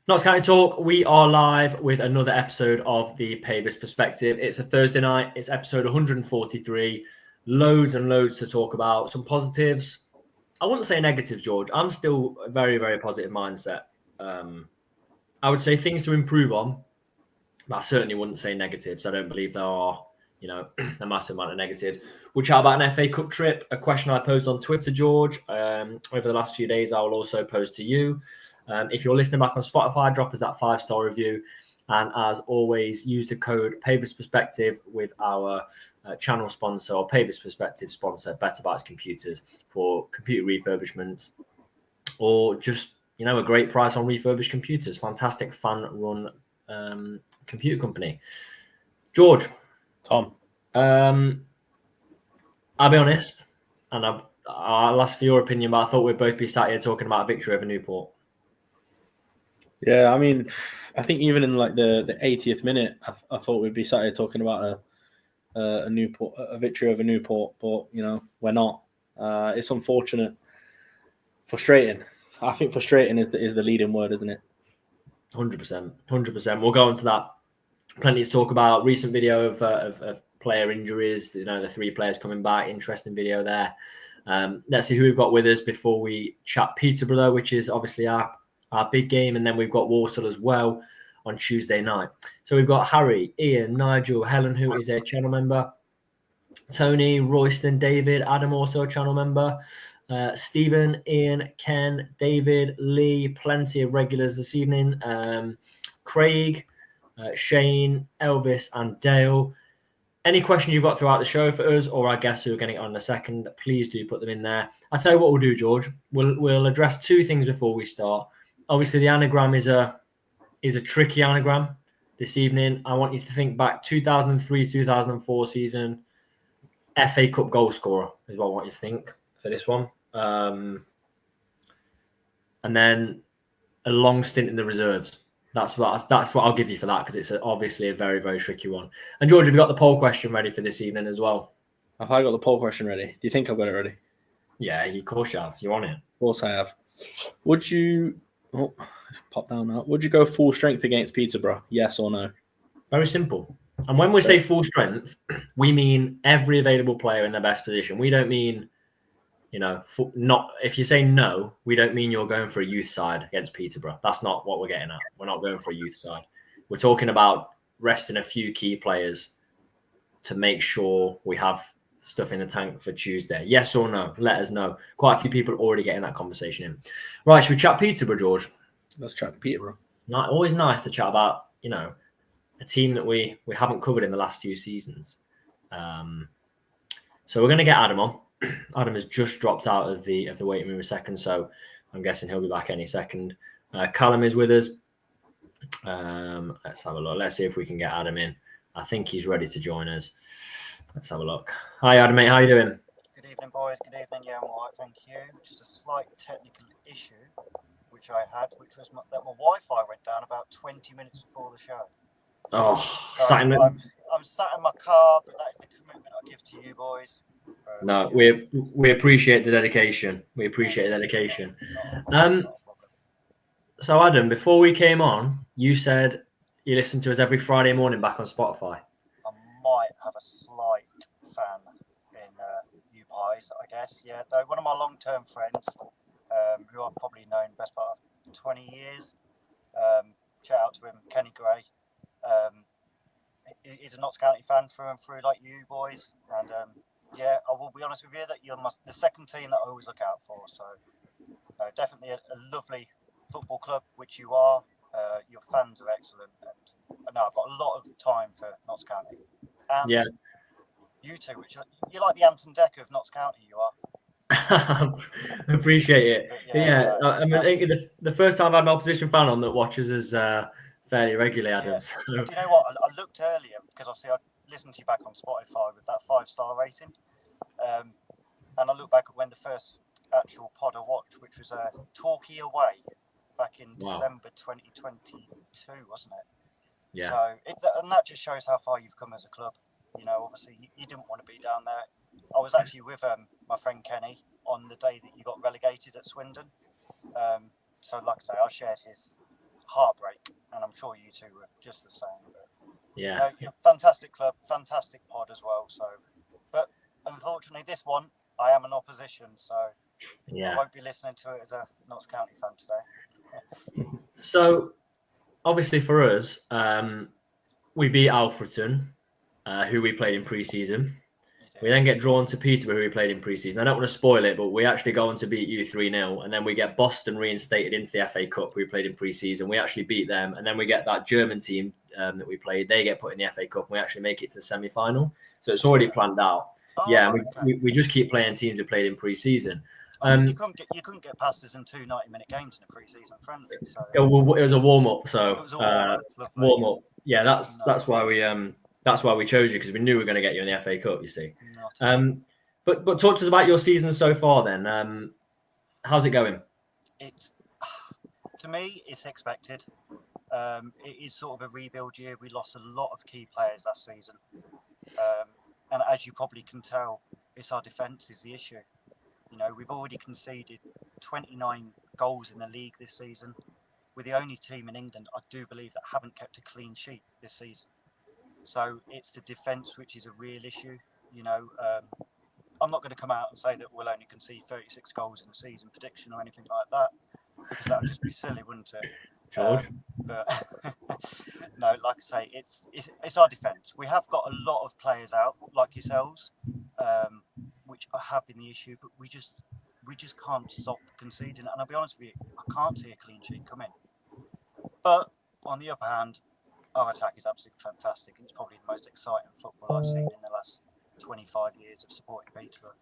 Notts County Talk, we are live with another episode of the Pavis Perspective. It's a Thursday night. It's episode 143. Loads and loads to talk about. Some positives. I wouldn't say negatives, George. I'm still a very, very positive mindset. I would say things to improve on, but I certainly wouldn't say negatives. I don't believe there are, a massive amount of negatives. We'll chat about an FA Cup trip, a question I posed on Twitter, George. Over the last few days, I will also pose to you. If you're listening back on Spotify, drop us that 5-star review. And as always, use the code Pavis Perspective with our channel sponsor, or Pavis Perspective sponsor, Better Bytes Computers, for computer refurbishments, or just, a great price on refurbished computers. Fantastic fan-run computer company. George. Tom. I'll be honest, and I'll ask for your opinion, but I thought we'd both be sat here talking about a victory over Newport. Yeah, I mean, I think even in like the 80th minute, I thought we'd be sat here talking about a victory over Newport, but we're not. It's unfortunate, frustrating. I think frustrating is the leading word, isn't it? 100%. We'll go on to that. Plenty to talk about. Recent video of player injuries. The 3 players coming back. Interesting video there. Let's see who we've got with us before we chat Peterborough, which is obviously our big game, and then we've got Walsall as well on Tuesday night. So we've got Harry, Ian, Nigel, Helen, who is a channel member, Tony, Royston, David, Adam, also a channel member, Stephen, Ian, Ken, David, Lee, plenty of regulars this evening, Craig, Shane, Elvis, and Dale. Any questions you've got throughout the show for us, or our guests who are getting on in a second, please do put them in there. I'll tell you what we'll do, George. We'll address 2 things before we start. Obviously, the anagram is a tricky anagram this evening. I want you to think back 2003-2004 season. FA Cup goal scorer is what I want you to think for this one. And then a long stint in the reserves. That's what I'll give you for that, because it's obviously a very, very tricky one. And George, have you got the poll question ready for this evening as well? Have I got the poll question ready? Do you think I've got it ready? Yeah, of course you have. You want it? Of course I have. Would you... Oh, let's pop down now. Would you go full strength against Peterborough? Yes or no? Very simple. And when we say full strength, we mean every available player in their best position. We don't mean, not. If you say no, we don't mean you're going for a youth side against Peterborough. That's not what we're getting at. We're not going for a youth side. We're talking about resting a few key players to make sure we have stuff in the tank for Tuesday. Yes or no? Let us know. Quite a few people already getting that conversation in. Right, should we chat Peterborough, George? Let's chat Peterborough. Always nice to chat about, a team that we haven't covered in the last few seasons. So we're going to get Adam on. Adam has just dropped out of the waiting room a second, so I'm guessing he'll be back any second. Callum is with us. Let's have a look. Let's see if we can get Adam in. I think he's ready to join us. Let's have a look. Hi, Adam, mate. How are you doing? Good evening, boys. Good evening. Yeah, I'm all right, thank you. Just a slight technical issue, which I had, which was that my Wi-Fi went down about 20 minutes before the show. Oh, so I'm sat in my car, but that is the commitment I give to you, boys. No, we appreciate the dedication. We appreciate the dedication. So, Adam, before we came on, you said you listen to us every Friday morning back on Spotify. I might have a slight fan in you guys, I guess. Yeah, though one of my long-term friends, who I've probably known the best part of 20 years. Shout out to him, Kenny Gray. He's a Notts County fan through and through, like you boys. And yeah, I will be honest with you that you're the second team that I always look out for. So definitely a lovely football club, which you are. Your fans are excellent, and I've got a lot of time for Notts County. And yeah, you two, which you're like the Anton Decker of Notts County, you are. Appreciate it. Yeah, I mean, I think the first time I had an opposition fan on that watches us fairly regularly, Adam. Yeah. So. Do you know what? I looked earlier because obviously I listened to you back on Spotify with that 5-star rating, and I looked back at when the first actual pod I watched, which was Torquay away back in December 2022, wasn't it? Yeah. So and that just shows how far you've come as a club. Obviously you didn't want to be down there. I was actually with my friend Kenny on the day that you got relegated at Swindon. So like I say, I shared his heartbreak, and I'm sure you two were just the same. But, Yeah. Fantastic club, fantastic pod as well. So, but unfortunately, this one I am an opposition, so I won't be listening to it as a Notts County fan today. So, obviously for us, we beat Alfreton, who we played in pre-season. We then get drawn to Peterborough, who we played in pre-season. I don't want to spoil it, but we actually go on to beat you 3-0. And then we get Boston reinstated into the FA Cup, who we played in pre-season. We actually beat them. And then we get that German team that we played. They get put in the FA Cup, and we actually make it to the semi-final. So it's already planned out. We just keep playing teams we played in pre-season. You couldn't get past us in 2 90-minute games in a pre-season friendly. So it was a warm-up. So it was a warm-up. Yeah, that's why we That's why we chose you, because we knew we were going to get you in the FA Cup, you see. But talk to us about your season so far then. How's it going? To me, it's expected. It is sort of a rebuild year. We lost a lot of key players last season. And as you probably can tell, it's our defence is the issue. We've already conceded 29 goals in the league this season. We're the only team in England, I do believe, that haven't kept a clean sheet this season. So it's the defence which is a real issue. I'm not going to come out and say that we'll only concede 36 goals in a season prediction or anything like that, because that would just be silly, wouldn't it? George? But no, like I say, it's our defence. We have got a lot of players out, like yourselves, which have been the issue, but we just can't stop conceding. And I'll be honest with you, I can't see a clean sheet come in. But on the other hand, our attack is absolutely fantastic. It's probably the most exciting football I've seen in the last 25 years of supporting Peterborough.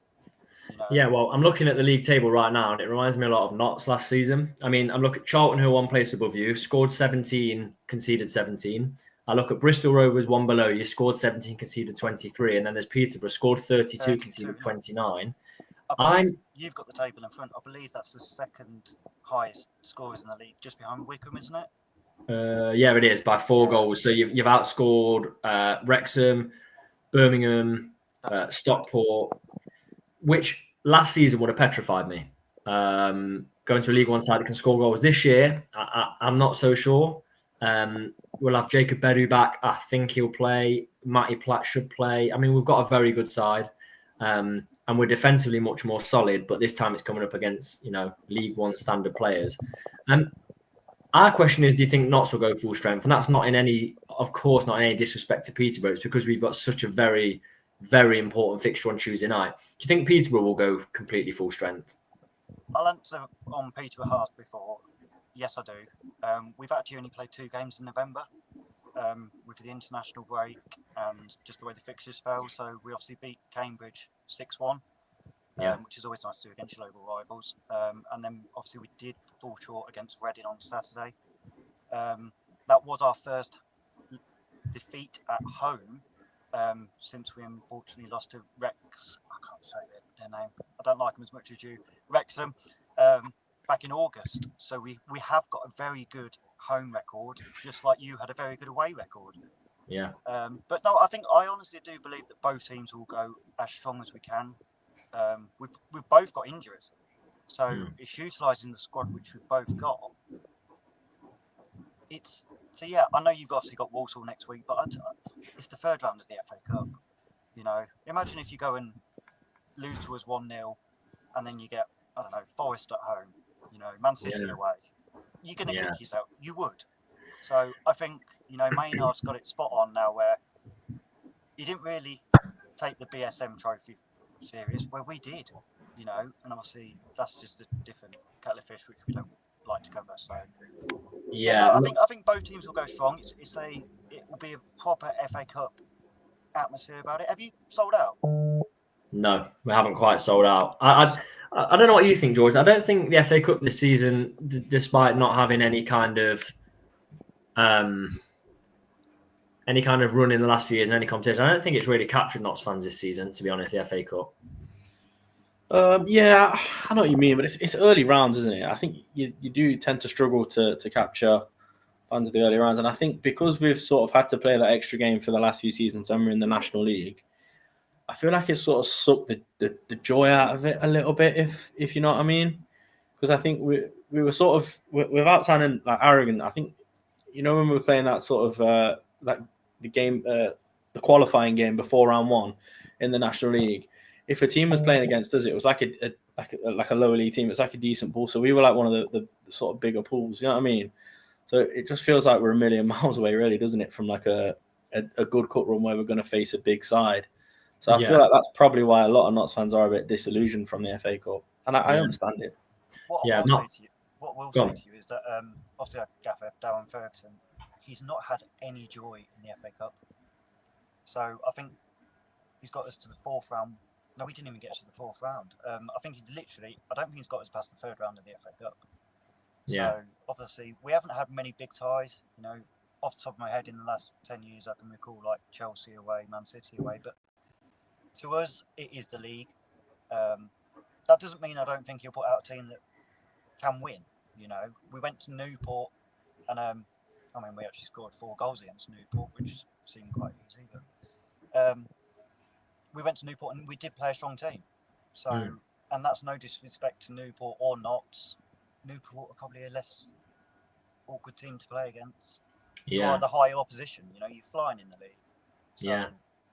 Yeah, well, I'm looking at the league table right now, and it reminds me a lot of Notts last season. I mean, I look at Charlton, who are one place above you, scored 17, conceded 17. I look at Bristol Rovers, one below you, scored 17, conceded 23. And then there's Peterborough, scored 32, conceded 29. You've got the table in front. I believe that's the second highest scores in the league, just behind Wickham, isn't it? Yeah, it is, by 4 goals. So you've outscored Wrexham, Birmingham, Stockport, which last season would have petrified me. Going to a League One side that can score goals. This year, I'm not so sure. We'll have Jacob Beru back. I think he'll play. Matty Platt should play. I mean, we've got a very good side. And we're defensively much more solid, but this time it's coming up against, League One standard players. Our question is, do you think Notts will go full strength? And that's not in any disrespect to Peterborough. It's because we've got such a very, very important fixture on Tuesday night. Do you think Peterborough will go completely full strength? I'll answer on Peterborough half before. Yes, I do. We've actually only played 2 games in November with the international break and just the way the fixtures fell. So we obviously beat Cambridge 6-1. Which is always nice to do against your local rivals. And then obviously we did fall short against Reading on Saturday. That was our first defeat at home since we unfortunately lost to Rex. I can't say their name. I don't like them as much as you. Wrexham back in August. So we have got a very good home record, just like you had a very good away record. Yeah. But no, I honestly do believe that both teams will go as strong as we can. We've both got injuries, so it's utilising the squad which we've both got. I know you've obviously got Walsall next week, but it's the third round of the FA Cup. Imagine if you go and lose to us 1-0, and then you get, I don't know, Forest at home, Man City away. You're going to kick yourself. You would. So I think Maynard's got it spot on now, where he didn't really take the BSM trophy serious, where we did, and obviously that's just a different kettle of fish which we don't like to cover. So I think both teams will go strong. It will be a proper FA Cup atmosphere about it. Have you sold out? No, we haven't quite sold out. I don't know what you think, George. I don't think the FA Cup this season, despite not having any kind of run in the last few years in any competition, I don't think it's really captured Notts fans this season, to be honest, the FA Cup. Yeah, I know what you mean, but it's early rounds, isn't it? I think you do tend to struggle to capture fans of the early rounds. And I think because we've sort of had to play that extra game for the last few seasons and we're in the National League, I feel like it's sort of sucked the joy out of it a little bit, if you know what I mean. because I think we were sort of, without sounding like arrogant, I think, you know, when we were playing that sort of like the game, the qualifying game before round one in the National League, if a team was playing against us, it was like a lower league team. It's like a decent pool. So we were like one of the sort of bigger pools. You know what I mean? So it just feels like we're a million miles away, really, doesn't it, from like a good cup run where we're going to face a big side. So I feel like that's probably why a lot of Notts fans are a bit disillusioned from the FA Cup, and I understand it. What I will say to you is that obviously our gaffer Darren Ferguson, he's not had any joy in the FA Cup. So I think he's got us to the fourth round. No, we didn't even get to the fourth round. I think I don't think he's got us past the third round of the FA Cup. Yeah. So obviously we haven't had many big ties. You know, off the top of my head, in the last 10 years, I can recall like Chelsea away, Man City away. But to us, it is the league. That doesn't mean I don't think he'll put out a team that can win. You know, we went to Newport, and we actually scored 4 goals against Newport, which seemed quite easy. But we went to Newport and we did play a strong team. So, and that's no disrespect to Newport or Notts. Newport are probably a less awkward team to play against. You are the higher opposition. You know, you're flying in the league. So,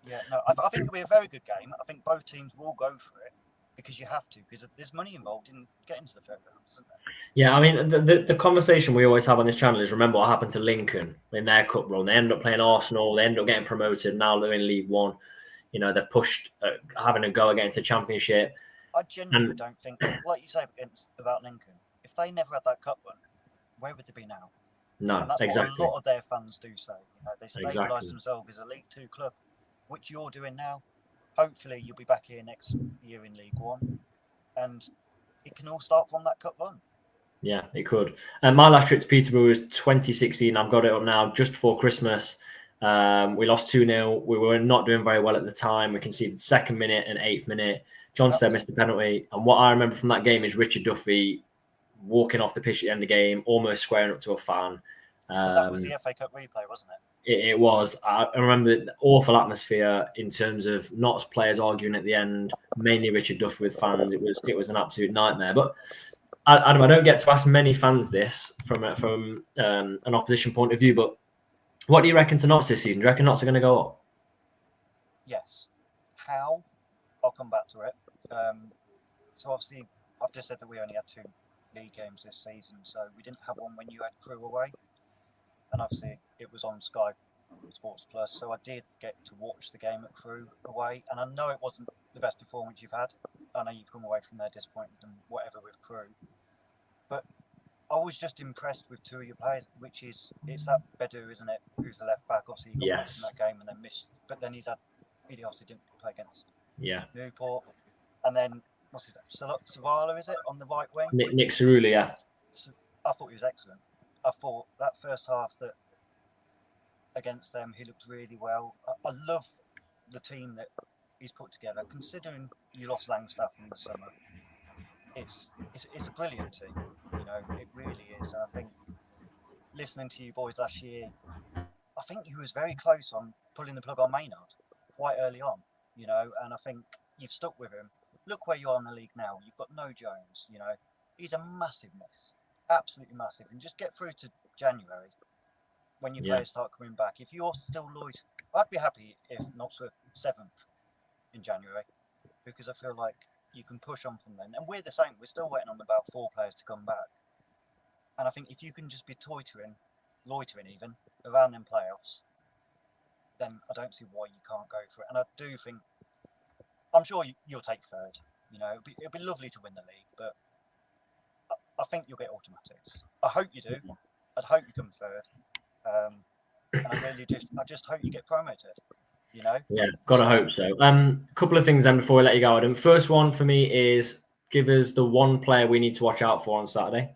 I think it'll be a very good game. I think both teams will go for it because you have to, because there's money involved in getting to the third round, isn't there? Yeah, I mean, the conversation we always have on this channel is, remember what happened to Lincoln in their cup run. They ended up playing Arsenal. They ended up getting promoted. Now they're in League One. You know, they've pushed having a go against the Championship. I genuinely don't think, like you say about Lincoln, if they never had that cup run, where would they be now? No, and that's exactly. what a lot of their fans do say. You know, they stabilise Exactly. themselves as a League Two club, which you're doing now. Hopefully, you'll be back here next year in League One, and it can all start from that cup run. Yeah, it could. My last trip to Peterborough was 2016. I've got it up now, just before Christmas. We lost 2-0. We were not doing very well at the time. We conceded 2nd minute and 8th minute. Johnstone missed the penalty. And what I remember from that game is Richard Duffy walking off the pitch at the end of the game, almost squaring up to a fan. So that was the FA Cup replay, wasn't it? It was. I remember the awful atmosphere in terms of Notts players arguing at the end, mainly Richard Duffy with fans. It was an absolute nightmare. But Adam, I don't get to ask many fans this from an opposition point of view, but what do you reckon to Notts this season? Do you reckon Notts are going to go up? Yes. How? I'll come back to it. So obviously, I've just said that we only had 2 league games this season, so we didn't have one when you had Crewe away, and obviously it was on Sky Sports Plus, so I did get to watch the game at Crewe away, and I know it wasn't the best performance you've had. I know you've come away from there disappointed and whatever with Crewe, but I was just impressed with 2 of your players, which is, it's that Bedu, isn't it, who's the left back. Obviously he got in that game and then missed, but then he obviously didn't play against Newport, and then what's his name, Savala, is it, on the right wing? Nick Cerulli, yeah. I thought he was excellent. I thought that first half that against them, he looked really well. I love the team that he's put together. Considering you lost Langstaff in the summer, it's a brilliant team. You know, it really is. And I think listening to you boys last year, I think you was very close on pulling the plug on Maynard quite early on. You know, and I think you've stuck with him. Look where you are in the league now. You've got no Jones. You know, he's a massive miss, absolutely massive. And just get through to January when your players start coming back. If you're still Lloyd, I'd be happy if Notts were 7th in January, because I feel like you can push on from then. And we're the same. We're still waiting on about 4 players to come back. And I think if you can just be loitering even around them playoffs, then I don't see why you can't go for it. And I do think, I'm sure you'll take 3rd. You know, it'd be lovely to win the league, but I think you'll get automatics. I hope you do. I'd hope you come 3rd. And I just hope you get promoted. You know? Yeah, gotta hope so. Couple of things then before we let you go, Adam. First one for me is, give us the one player we need to watch out for on Saturday.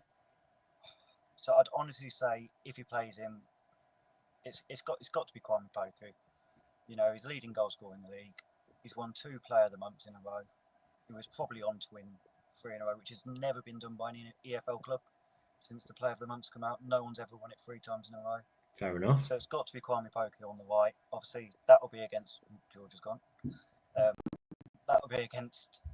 So I'd honestly say if he plays him, it's got to be Kwame Poku. You know, he's leading goal scorer in the league. He's won 2 Player of the Months in a row. He was probably on to win 3 in a row, which has never been done by any EFL club since the Player of the Months come out. No one's ever won it 3 times in a row. Fair enough. So it's got to be Kwame Poku on the right. Obviously, that will be against George has gone. That will be against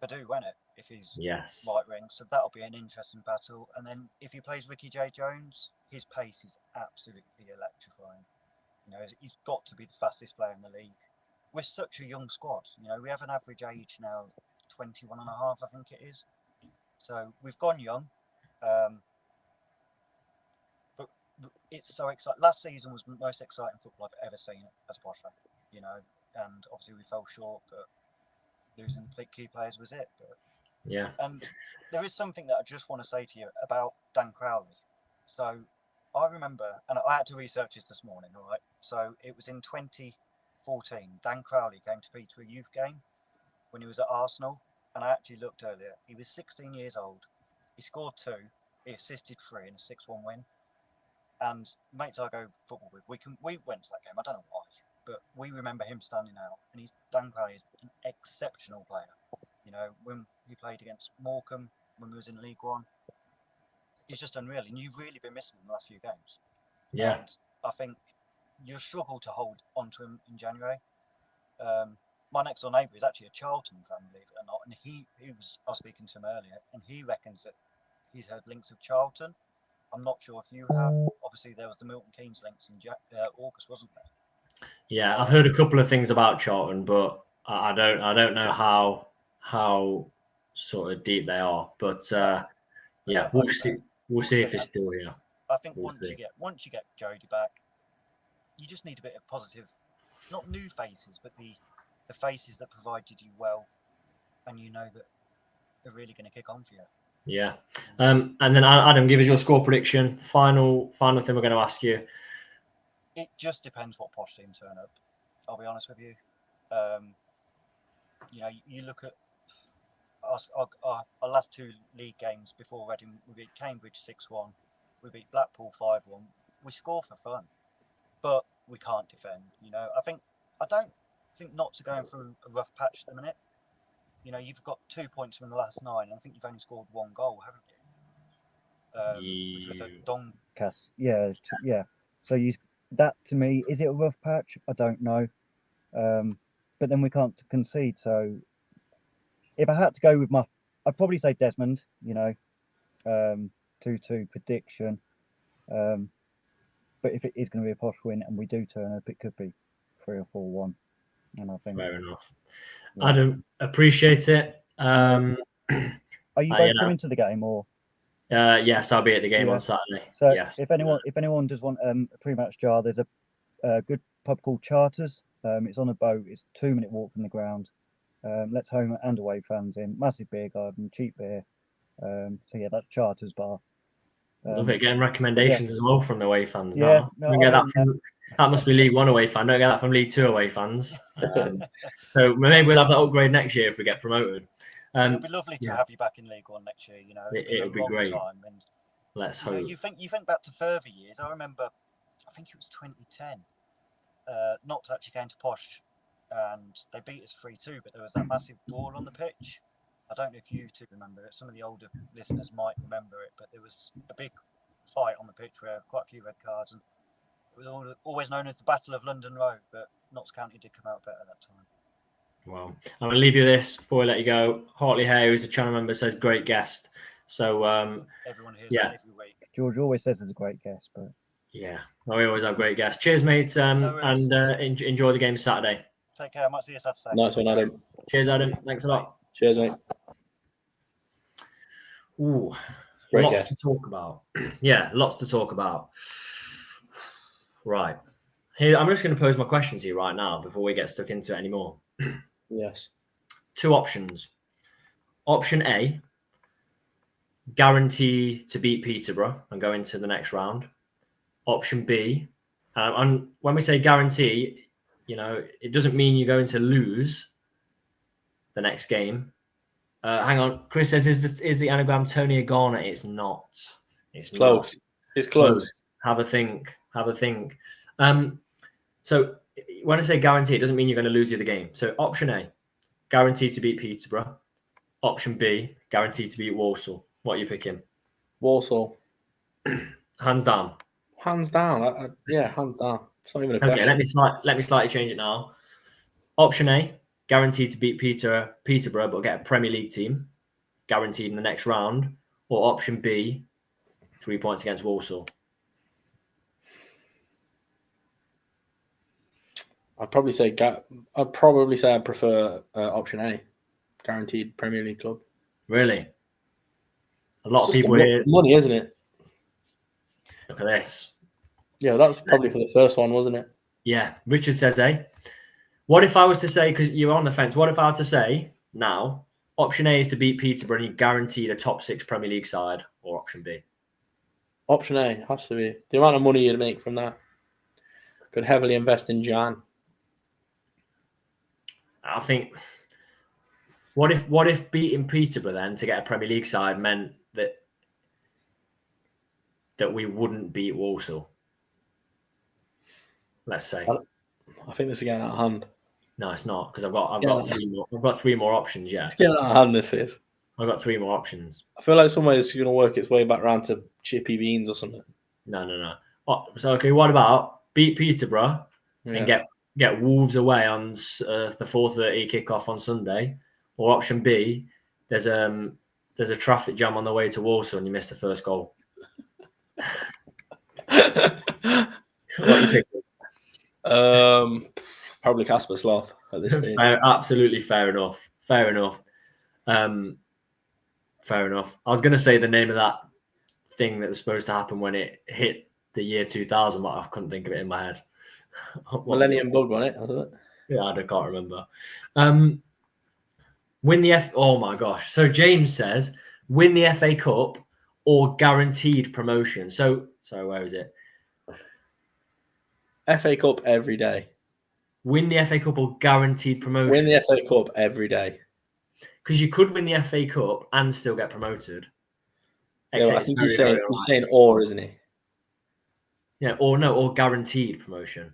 Bedu, won't it? if he's Yes. right wing. So that'll be an interesting battle. And then if he plays Ricky J. Jones, his pace is absolutely electrifying. You know, he's got to be the fastest player in the league. We're such a young squad. You know, we have an average age now of 21 and a half, I think it is. So we've gone young. But it's so exciting. Last season was the most exciting football I've ever seen as a Posh fan, you know, and obviously we fell short, but losing key players was it. But, Yeah. and there is something that I just want to say to you about Dan Crowley. So I remember, and I had to research this morning, all right? So it was in 2014, Dan Crowley came to Peterborough youth game when he was at Arsenal, and I actually looked earlier. He was 16 years old. He scored 2, he assisted 3 in a 6-1 win. And mates I go football with, we went to that game. I don't know why, but we remember him standing out. And Dan Crowley is an exceptional player. You know, when he played against Morecambe when we was in League One, he's just unreal. And you've really been missing him the last few games. Yeah. And I think you'll struggle to hold on to him in January. My next door neighbour is actually a Charlton fan, believe it or not, and I was speaking to him earlier, and he reckons that he's heard links of Charlton. I'm not sure if you have. Obviously, there was the Milton Keynes links in August, wasn't there? Yeah, I've heard a couple of things about Charlton, but I don't know how sort of deep they are. But yeah, we'll see. We'll see if it's still here. I think once you get Jody back, you just need a bit of positive, not new faces, but the faces that provided you well, and you know that they're really going to kick on for you. Yeah. And then Adam, give us your score prediction. Final thing we're going to ask you. It just depends what Posh team turn up. I'll be honest with you. You know, you look at our last 2 league games before Reading. We beat Cambridge 6-1. We beat Blackpool 5-1. We score for fun, but we can't defend. You know, I don't think Notts are going through a rough patch at the minute. You know, you've got 2 points from the last 9, and I think you've only scored 1 goal, haven't you? Which was a Doncaster. Yeah. So that to me, is it a rough patch? I don't know. But then we can't concede. So if I had to go with I'd probably say Desmond. You know, 2-2 prediction. But if it is going to be a Posh win and we do turn up, it could be 3 or 4-1. And I think fair enough. Yeah. Adam, appreciate it. Are you both coming to the game or? Yes, I'll be at the game on Saturday. So yes. if anyone does want a pre-match jar, there's a good pub called Charters. It's on a boat. It's a 2-minute walk from the ground. Lets home and away fans in. Massive beer garden, cheap beer. So yeah, that's Charters bar. Love it, getting recommendations as well from the away fans. Yeah, that must be League One away fan. Don't get that from League Two away fans. So maybe we'll have that upgrade next year if we get promoted. It'll be lovely to have you back in League One next year. You know, it'll be great. Time, and let's hope. You think back to further years. I remember, I think it was 2010. Notts actually came to Posh, and they beat us 3-2. But there was that massive brawl on the pitch. I don't know if you two remember it. Some of the older listeners might remember it, but there was a big fight on the pitch where quite a few red cards, and it was always known as the Battle of London Road. But Notts County did come out better that time. Well, I'm going to leave you with this before we let you go. Hartley Hay, who's a channel member, says great guest. So everyone hears that every week. George always says it's a great guest, but yeah, we always have great guests. Cheers, mates, and enjoy the game Saturday. Take care. I might see you Saturday. Nice one, Adam. Cheers, Adam. Thanks a lot. Cheers, mate. Ooh, great lots guest to talk about. Yeah, lots to talk about. Right. Here, I'm just going to pose my questions here right now before we get stuck into it anymore. Yes. 2 options. Option A, guarantee to beat Peterborough and go into the next round. Option B, and when we say guarantee, you know, it doesn't mean you're going to lose the next game. Hang on, Chris says, is the anagram Tony Agana? It's not. It's close. Not. It's close. Have a think. So when I say guarantee, it doesn't mean you're going to lose the other game. So option A, guarantee to beat Peterborough. Option B, guarantee to beat Walsall. What are you picking? Walsall. Hands down. Hands down. Yeah, hands down. It's not even a question. Okay, let me slightly change it now. Option A, guarantee to beat Peterborough, but get a Premier League team. guaranteed in the next round, or option B, 3 points against Walsall? I'd probably say I prefer option A, guaranteed Premier League club. Really? A lot It's of just people the here. money, isn't it? Look at this. Yeah, that was probably for the first one, wasn't it? Yeah, Richard says A. What if I was to say, because you're on the fence, what if I were to say now, option A is to beat Peterborough and you're guaranteed a top 6 Premier League side, or option B? Option A has to be. The amount of money you'd make from that could heavily invest in Jan. I think, what if beating Peterborough then to get a Premier League side meant that we wouldn't beat Walsall? Let's say. I think this is getting out of hand. No, it's not, because I've got 3 more. I've got 3 more options. Yeah, It's getting out of hand. This is. I've got 3 more options. I feel like somewhere it's going to work its way back around to chippy beans or something. No. Oh, so okay, what about beat Peterborough and get Wolves away on the 4:30 kickoff on Sunday, or option B, there's a traffic jam on the way to Walsall and you miss the first goal. What do you think? Probably Casper Sloth at this stage. Absolutely fair enough. Fair enough. I was going to say the name of that thing that was supposed to happen when it hit the year 2000, but I couldn't think of it in my head. Millennium Bug, wasn't it? Wasn't it? Yeah, I can't remember. Win the Oh my gosh! So James says, win the FA Cup or guaranteed promotion. So where is it? FA Cup every day. Win the FA Cup or guaranteed promotion. Win the FA Cup every day. Because you could win the FA Cup and still get promoted. Yeah, I think he's saying or, isn't he? Yeah, or guaranteed promotion.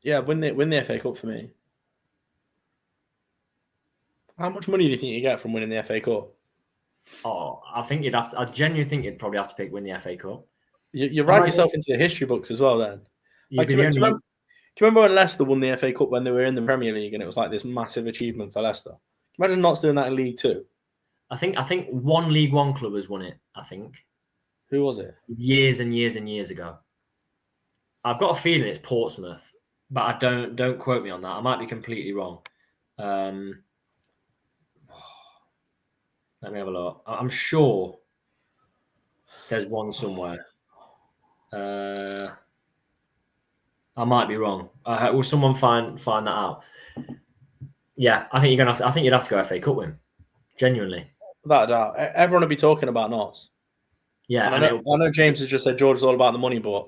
Yeah, win the FA Cup for me. How much money do you think you get from winning the FA Cup? Oh, I genuinely think you'd probably have to pick win the FA Cup. You write yourself into the history books as well then. Do you remember when Leicester won the FA Cup when they were in the Premier League and it was like this massive achievement for Leicester? Imagine not doing that in League Two. I think one League One club has won it, I think. Who was it? Years and years and years ago. I've got a feeling it's Portsmouth, but I don't quote me on that. I might be completely wrong. Let me have a look. I'm sure there's one somewhere. I might be wrong. Will someone find that out? Yeah, I think you'd have to go FA Cup win. Genuinely. Without a doubt. Everyone will be talking about Notts. Yeah, and I know James has just said George is all about the money, but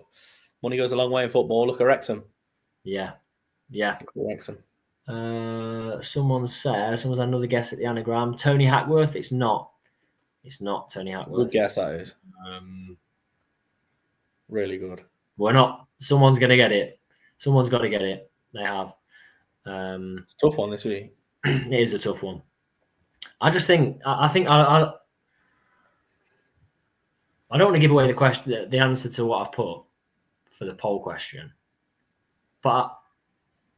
money goes a long way in football. Look at Wrexham. Yeah. Wrexham. Someone's had another guess at the anagram. Tony Hackworth. It's not Tony Hackworth. Good guess that is. Really good. We're not. Someone's gonna get it. Someone's got to get it. They have. It's a tough one this week. It is a tough one. I just think I don't want to give away the question, the answer to what I've put for the poll question, but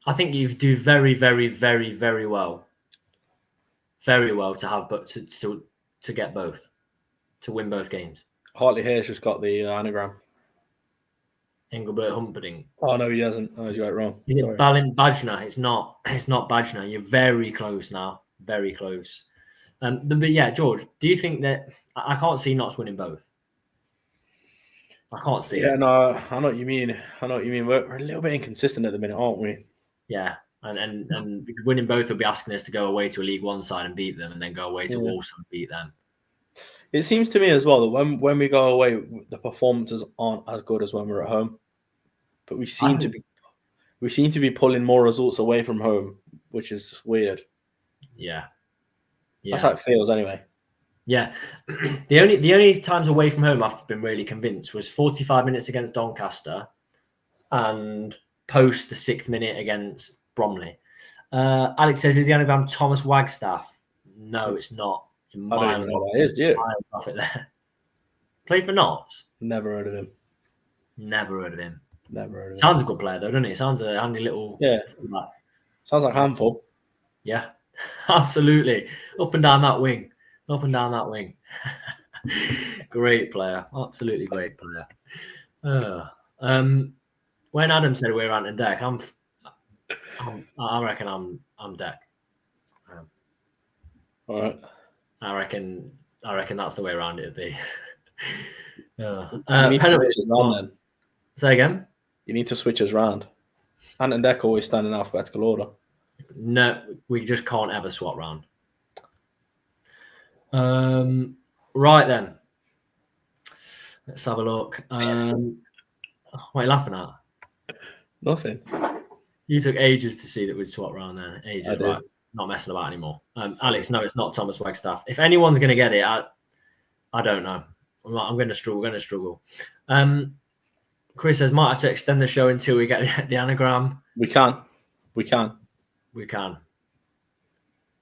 I think you do very, very, very, very well to have, but to get both, to win both games. Hartley Hayes just got the anagram. Engelbert Humperdinck. Oh no, he hasn't. Oh, he's got it wrong. Is it Balin Bajna? It's not Bajna. You're very close now. Very close. But yeah, George, do you think that I can't see Notts winning both? I can't see it. Yeah, no, I know what you mean. We're a little bit inconsistent at the minute, aren't we? Yeah, and winning both will be asking us to go away to a League One side and beat them, and then go away to Walsall and beat them. It seems to me as well that when we go away, the performances aren't as good as when we're at home. But we seem to be pulling more results away from home, which is weird. Yeah. That's how it feels anyway. Yeah. The only times away from home I've been really convinced was 45 minutes against Doncaster and post the 6th minute against Bromley. Alex says, is the anagram Thomas Wagstaff? No, it's not. I don't even know what that is, do you? Miles off it there. Play for Notts? Never heard of him. Never heard of him. Sounds a good player though, doesn't he? Sounds a handy little. Yeah. Sounds like a handful. Yeah. Absolutely. Up and down that wing. Up and down that wing. Great player. Absolutely great player. When Adam said we're Ant and Deck, I reckon I'm Deck. All right. I reckon that's the way around it'd be. You need to switch us round then. Say again? You need to switch us round. Ant and Deck always stand in alphabetical order. No, we just can't ever swap round. Right then. Let's have a look. What are you laughing at? Nothing. You took ages to see that we'd swap round then. Ages, I right? did. Not messing about anymore. Alex, no, it's not Thomas Wagstaff. If anyone's going to get it, I don't know. I'm going to struggle. Chris says, might have to extend the show until we get the anagram. We can.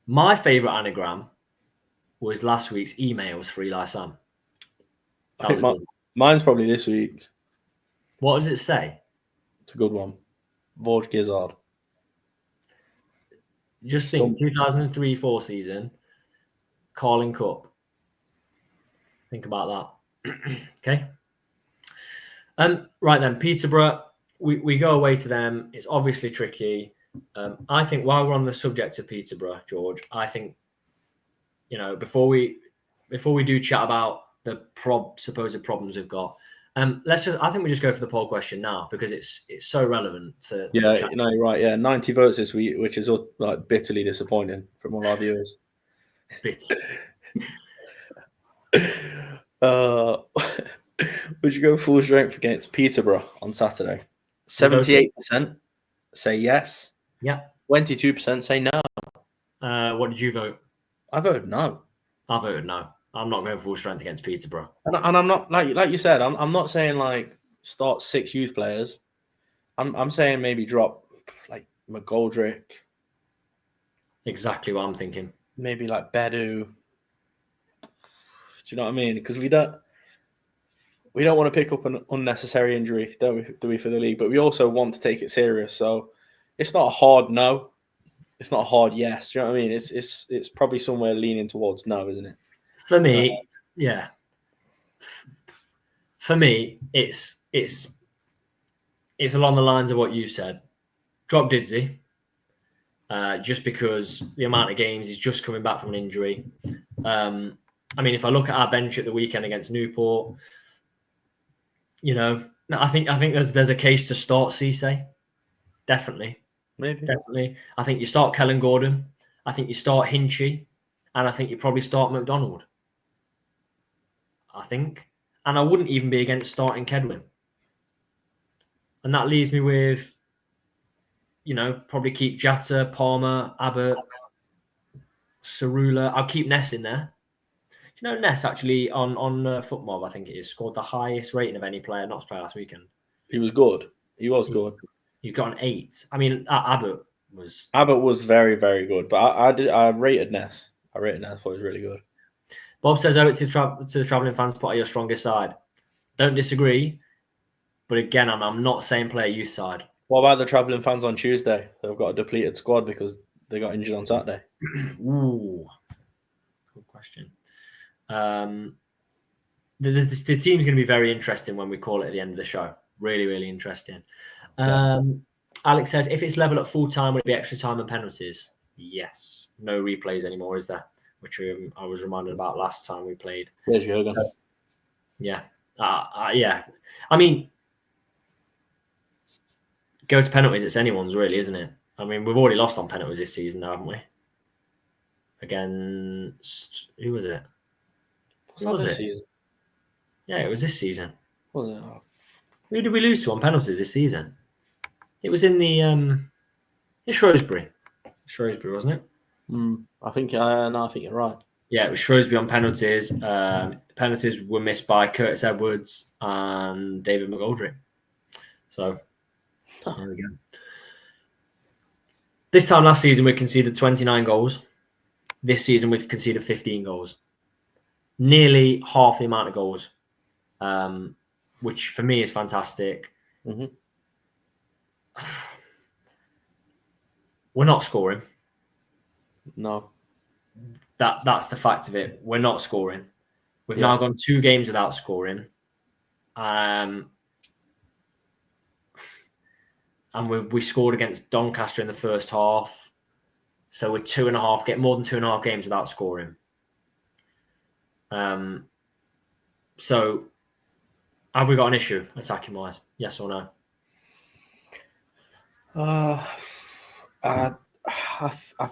My favourite anagram was last week's emails for Eli Sam. Mine's probably this week's. What does it say? It's a good one. Vorge Gizzard. Just think, 2003-04 season, Carling Cup. Think about that. Okay. Right then, Peterborough. We go away to them. It's obviously tricky. I think while we're on the subject of Peterborough, George, I think, before we do chat about the supposed problems we've got, I think we just go for the poll question now because it's so relevant to chat. You're right. Yeah, 90 votes this week, which is like bitterly disappointing from all our viewers. Bitter. Would you go full strength against Peterborough on Saturday? 78% say yes. Yeah. 22% say no. What did you vote? I voted no. I voted no. I'm not going full strength against Peterborough. And I'm not like you said. I'm not saying like start 6 youth players. I'm saying maybe drop like McGoldrick. Exactly what I'm thinking. Maybe like Bedu. Do you know what I mean? Because we don't want to pick up an unnecessary injury, do we, for the league? But we also want to take it serious. So it's not a hard no. It's not a hard yes. Do you know what I mean? It's probably somewhere leaning towards no, isn't it? For me, yeah. For me, it's along the lines of what you said. Drop Didsey, just because the amount of games he's just coming back from an injury. I mean, if I look at our bench at the weekend against Newport, I think there's a case to start Cisse. Definitely. Maybe. Definitely. I think you start Kellen Gordon. I think you start Hinchy. And I think you probably start McDonald. I think. And I wouldn't even be against starting Kedwin. And that leaves me with, probably keep Jatta, Palmer, Abbott, Cerula. I'll keep Ness in there. Do you know Ness actually on FootMob, I think it is, scored the highest rating of any player not to play last weekend? He was good. Good. You got an 8. I mean, Abbott was very, very good. But I rated Ness. I thought it was really good. Bob says, to the travelling fans, put out your strongest side. Don't disagree. But again, I'm not saying play a youth side. What about the travelling fans on Tuesday? They've got a depleted squad because they got injured on Saturday. Ooh. Good question. The team's going to be very interesting when we call it at the end of the show. Really, really interesting. Alex says, if it's level at full time, will it be extra time and penalties? Yes. No replays anymore, is there? Which I was reminded about last time we played. There's Jurgen. Yeah. Yeah. I mean, go to penalties, it's anyone's really, isn't it? I mean, we've already lost on penalties this season now, haven't we? Against, who was it? Who was it? Season? Yeah, it was this season. Was it? Oh. Who did we lose to on penalties this season? It was in the in Shrewsbury. Shrewsbury, wasn't it? I think you're right. Yeah, it was Shrewsbury on penalties. Penalties were missed by Curtis Edwards and David McGoldrick. So there we go. This time last season we conceded 29 goals. This season we've conceded 15 goals. Nearly half the amount of goals, which for me is fantastic. Mm-hmm. We're not scoring. No. That's the fact of it. We're not scoring. We've Yeah. now gone 2 games without scoring. And we scored against Doncaster in the first half. So we're more than 2.5 games without scoring. So have we got an issue attacking wise? Yes or no? I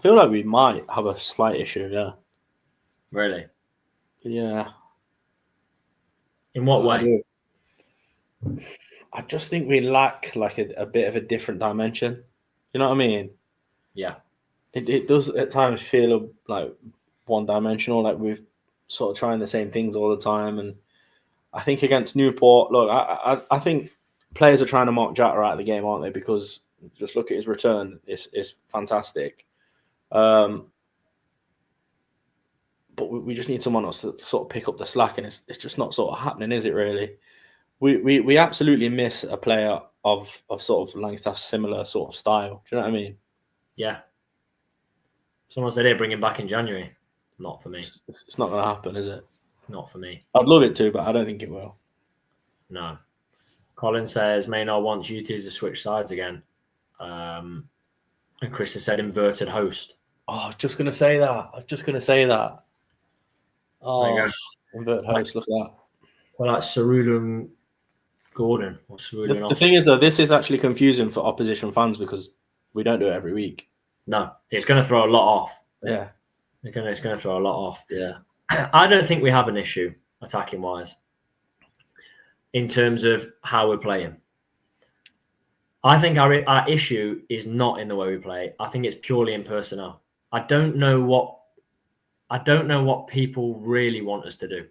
feel like we might have a slight issue. Yeah. Really? Yeah. In what way? I just think we lack like a bit of a different dimension. You know what I mean? Yeah. It does at times feel like one-dimensional, like we're sort of trying the same things all the time. And I think against Newport, look, I think players are trying to mark Jatta out of the game, aren't they? Because just look at his return; it's fantastic. But we just need someone else to sort of pick up the slack, and it's just not sort of happening, is it? Really, we absolutely miss a player of sort of Langstaff's similar sort of style. Do you know what I mean? Yeah. Someone said, "Hey, bring him back in January." Not for me. It's not going to happen, is it? Not for me. I'd love it to, but I don't think it will. No. Colin says Maynard wants you two to switch sides again. And Chris has said inverted host. Oh, I was just going to say that. Oh, inverted host, look at that. Well, like Cerulum Gordon or Cerulum. The thing is, though, this is actually confusing for opposition fans because we don't do it every week. No, it's going to throw a lot off. Yeah. It's going to throw a lot off. Yeah. I don't think we have an issue attacking wise in terms of how we're playing. I think our issue is not in the way we play. I think it's purely in personnel. I don't know what people really want us to do.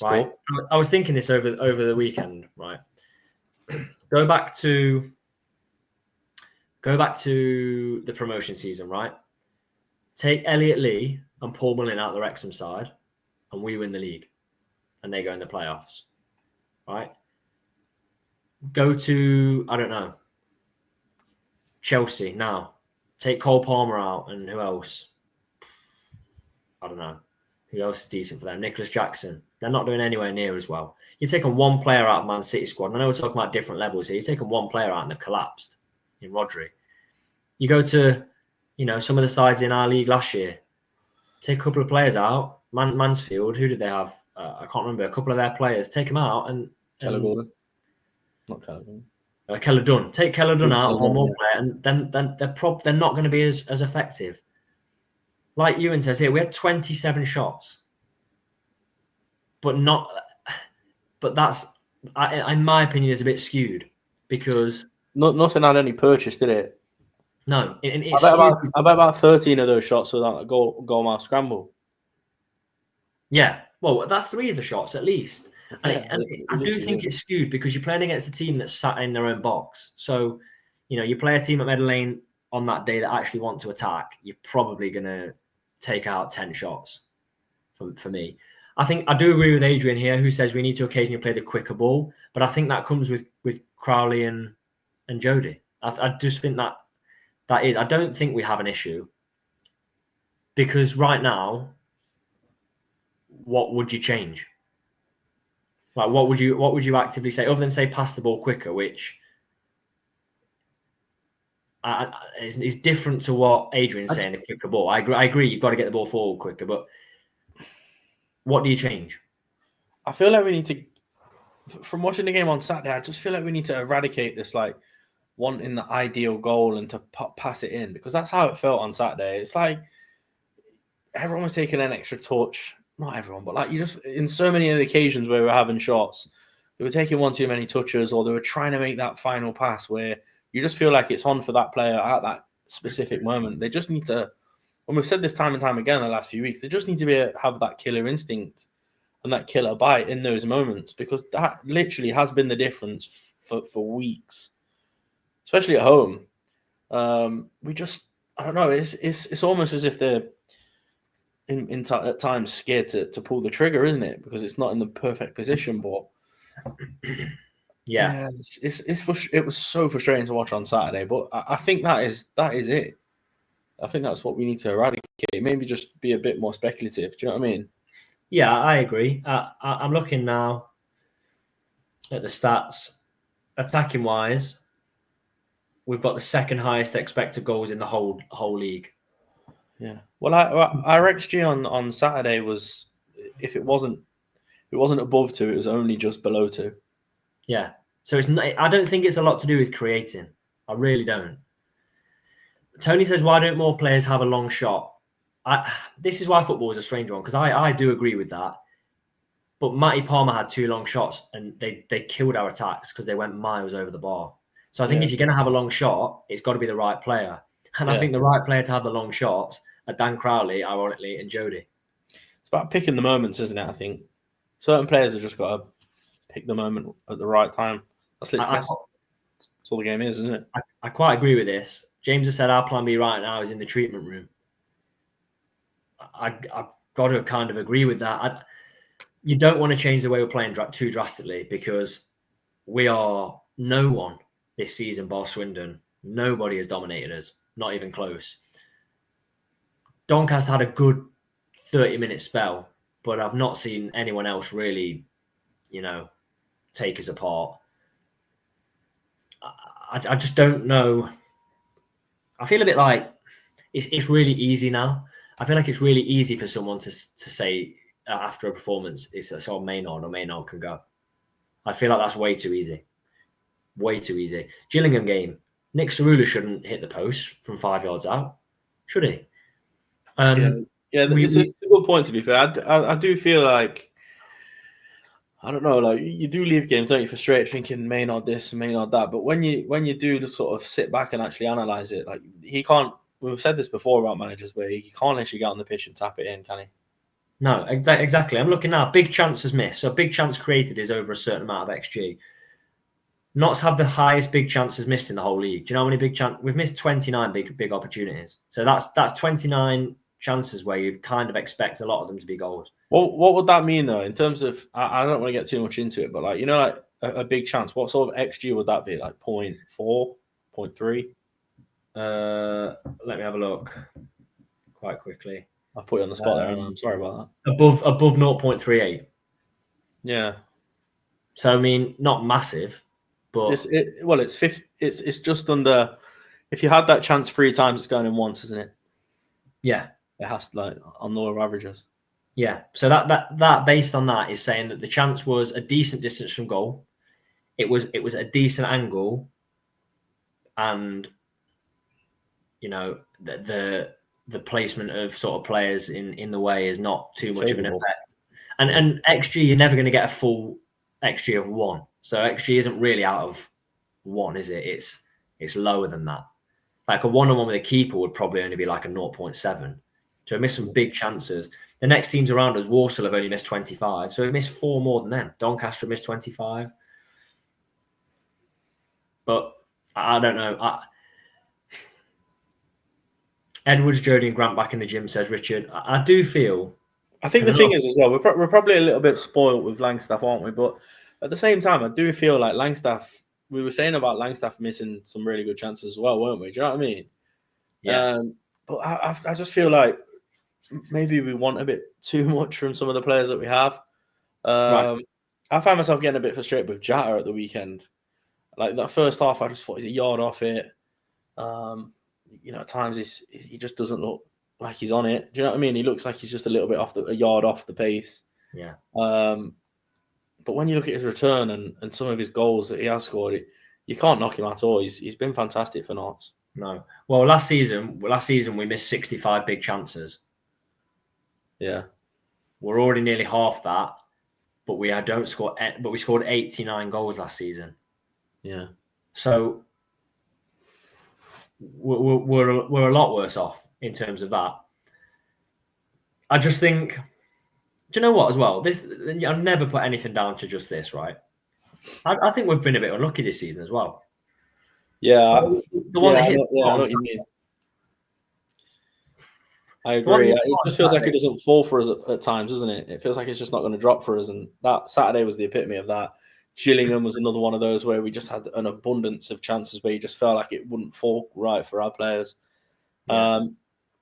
Right? Cool. I was thinking this over the weekend, right? Go back to the promotion season, right? Take Elliot Lee and Paul Mullin out the Wrexham side, and we win the league, and they go in the playoffs, right? Go to, I don't know, Chelsea now. Take Cole Palmer out, and who else? I don't know. Who else is decent for them? Nicholas Jackson. They're not doing anywhere near as well. You've taken one player out of Man City squad. I know we're talking about different levels here. You've taken one player out and they've collapsed in Rodri. You go to, some of the sides in our league last year. Take a couple of players out. Mansfield, who did they have? I can't remember. A couple of their players. Take them out and Keller Gordon. Not Keller Gordon. Keller Dunn. Take Keller Dunn out, one more player, and then they're not going to be as effective. Like Ewan says here, we had 27 shots, but that's, in my opinion, is a bit skewed because nothing had any purchase, did it? No, I bet about 13 of those shots were that goal mouth scramble. Yeah, well, that's 3 of the shots at least. And I do think it's skewed because you're playing against a team that's sat in their own box. So, you play a team at Meadow Lane on that day that actually want to attack, you're probably going to take out 10 shots for me. I do agree with Adrian here, who says we need to occasionally play the quicker ball, but I think that comes with Crowley and Jody. I just think that is. I don't think we have an issue because right now, what would you change? Like, what would you actively say other than say pass the ball quicker, which is different to what Adrian's saying, the quicker ball. I agree. You've got to get the ball forward quicker, but what do you change? I feel like we need to, from watching the game on Saturday, I just feel like we need to eradicate this, like, wanting the ideal goal and to pass it in, because that's how it felt on Saturday. It's like everyone was taking an extra touch. Not everyone, but like you just, in so many of the occasions where we were having shots, they were taking one too many touches or they were trying to make that final pass where you just feel like it's on for that player at that specific moment. They just need to, and we've said this time and time again the last few weeks, they just need to have that killer instinct and that killer bite in those moments, because that literally has been the difference for weeks, especially at home. We just, I don't know, it's almost as if they're at times scared to pull the trigger, isn't it? Because it's not in the perfect position. But yeah, it was so frustrating to watch on Saturday. But I think that is it. I think that's what we need to eradicate. Maybe just be a bit more speculative. Do you know what I mean? Yeah, I agree. I'm looking now at the stats. Attacking wise, we've got the second highest expected goals in the whole league. Yeah. Well, our XG on Saturday was, if it wasn't above 2, it was only just below 2. Yeah. So it's not, I don't think it's a lot to do with creating. I really don't. Tony says, why don't more players have a long shot? This is why football is a strange one, because I do agree with that. But Matty Palmer had 2 long shots and they killed our attacks because they went miles over the bar. So I think if you're going to have a long shot, it's got to be the right player. And I think the right player to have the long shots are Dan Crowley, ironically, and Jody. It's about picking the moments, isn't it? I think certain players have just got to pick the moment at the right time. That's all the game is, isn't it? I quite agree with this. James has said our plan B right now is in the treatment room. I've got to kind of agree with that. You don't want to change the way we're playing too drastically, because we are no one this season, bar Swindon. Nobody has dominated us, not even close. Doncaster had a good 30-minute spell, but I've not seen anyone else really, take us apart. I just don't know. I feel a bit like it's really easy now. I feel like it's really easy for someone to say after a performance, it's a sort of Maynard or Maynard can go. I feel like that's way too easy. Way too easy. Gillingham game, Nick Cerula shouldn't hit the post from 5 yards out, should he? It's a good point, to be fair. I do feel like, I don't know, like you do leave games, don't you, frustrated, thinking Maynard this and Maynard that. But when you do sort of sit back and actually analyse it, like he can't. We've said this before about managers, where he can't actually get on the pitch and tap it in, can he? No, exactly. I'm looking now. Big chances missed. So big chance created is over a certain amount of XG. Notts have the highest big chances missed in the whole league. Do you know how many big chances? We've missed 29 big opportunities. So that's 29 chances where you kind of expect a lot of them to be goals. Well, what would that mean though, in terms of? I don't want to get too much into it, but like like a big chance. What sort of XG would that be? Like 0.4, 0.3? Let me have a look quite quickly. I'll put you on the spot there, and I'm sorry about that. Above 0.38. Yeah. So I mean, not massive, but it's just under. If you had that chance 3 times, it's going in once, isn't it? Yeah, it has to, like, on lower averages. Yeah. So that based on that is saying that the chance was a decent distance from goal. It was a decent angle, and the placement of sort of players in the way is not too much of an effect. And XG, you're never going to get a full XG of 1. So XG isn't really out of 1, is it? It's lower than that. Like a 1-on-1 with a keeper would probably only be like a 0.7. So we missed some big chances. The next teams around us, Walsall, have only missed 25. So we missed 4 more than them. Doncaster missed 25. But I don't know. Edwards, Jody and Grant back in the gym, says Richard. I do feel... I think the thing is as well, we're probably a little bit spoiled with Langstaff, aren't we? But at the same time, I do feel like Langstaff... We were saying about Langstaff missing some really good chances as well, weren't we? Do you know what I mean? Yeah. But I just feel like maybe we want a bit too much from some of the players that we have. Right. I found myself getting a bit frustrated with Jatta at the weekend. Like that first half, I just thought he's a yard off it. At times he just doesn't look like he's on it. Do you know what I mean? He looks like he's just a little bit a yard off the pace. Yeah. But when you look at his return and some of his goals that he has scored, you can't knock him at all. He's been fantastic for Notts. No. Well, last season we missed 65 big chances. Yeah. We're already nearly half that, but we scored 89 goals last season. Yeah. So we're a lot worse off in terms of that. I just think, do you know what as well? I'll never put anything down to just this, right? I think we've been a bit unlucky this season as well. Yeah. The one that hits I know what you mean. I agree. It just feels like it doesn't fall for us at times, doesn't it? It feels like it's just not going to drop for us. And that Saturday was the epitome of that. Gillingham was another one of those where we just had an abundance of chances where you just felt like it wouldn't fall right for our players. Yeah.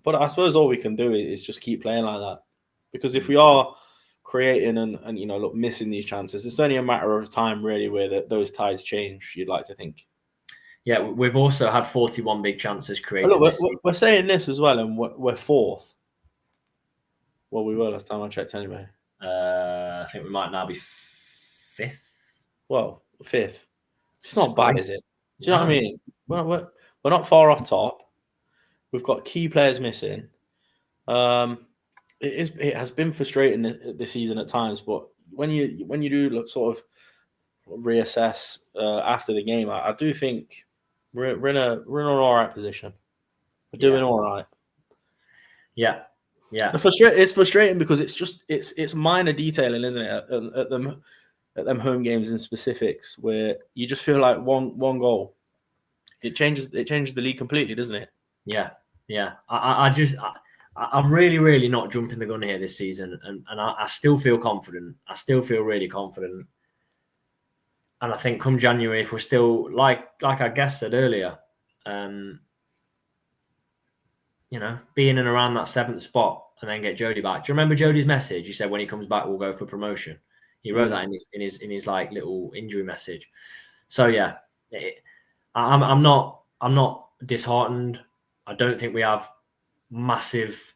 But I suppose all we can do is just keep playing like that, because if we are creating and look, missing these chances, it's only a matter of time really where those tides change. You'd like to think. Yeah, we've also had 41 big chances created. Look, we're saying this as well, and we're fourth. Well, we were last time I checked anyway. I think we might now be fifth. Well, fifth. It's not bad, is it? Do you know what I mean? We're not far off top. We've got key players missing. It has been frustrating this season at times, but when you do look sort of reassess after the game, I do think we're in an all right position. We're doing all right. Yeah. It's frustrating because it's minor detailing, isn't it? At them home games in specifics, where you just feel like one goal, it changes the league completely, doesn't it? Yeah. I'm really, really not jumping the gun here this season, and I still feel confident. I still feel really confident, and I think come January, if we're still like our guest said earlier, being in around that 7th spot and then get Jody back. Do you remember Jody's message? He said when he comes back, we'll go for promotion. He wrote that in his like little injury message. So yeah, I'm not disheartened. I don't think we have massive